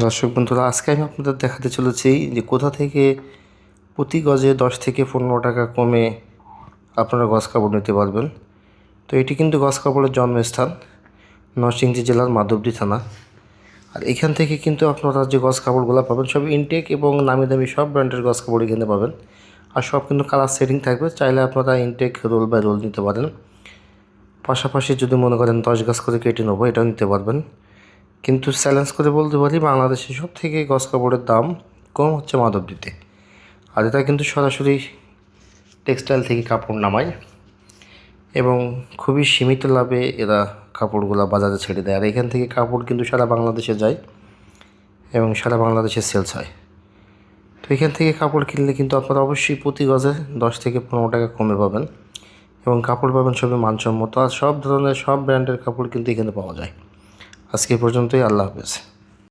দর্শক বন্ধুরা, আজকে আমি আপনাদের দেখাতে চলেছি যে কোথা থেকে প্রতি গজে 10 থেকে 15 টাকা কমে আপনারা গজ কাপড় নিতে পারবেন। তো এটি কিন্তু গজ কাপড়ের জন্মস্থান নরসিংদী জেলার মাধবদী থানা। আর এখান থেকে কিন্তু আপনারা যে গজ কাপড়গুলো পাবেন সব ইনটেক এবং নামি দামি সব ব্র্যান্ডের গজ কাপড় এখানে পাবেন। আর সব কিন্তু কালার সেটিং থাকবে, চাইলে আপনারা ইনটেক রোল বাই রোল নিতে পারেন। পাশাপাশি যদি মনে করেন 10 গজ করে কেটে নেবো, এটাও নিতে পারবেন। কিন্তু চ্যালেঞ্জ করে বলতে পারি, বাংলাদেশে সব থেকে গজ কাপড়ের দাম কম হচ্ছে মাধবদীতে। আর এটা কিন্তু সরাসরি টেক্সটাইল থেকে কাপড় নামায় এবং খুবই সীমিত লাভে এরা কাপড়গুলো বাজারে ছেড়ে দেয়। আর এখান থেকে কাপড় কিন্তু সারা বাংলাদেশে যায় এবং সারা বাংলাদেশে সেলস হয়। তো এখান থেকে কাপড় কিনলে কিন্তু আপনারা অবশ্যই প্রতি গজে 10 থেকে 15 টাকা কমে পাবেন এবং কাপড় পাবেন সবই মানসম্মত। আর সব ধরনের সব ব্র্যান্ডের কাপড় কিন্তু এখানে পাওয়া যায়। আজকে পর্যন্তই। আল্লাহ হাফেজ।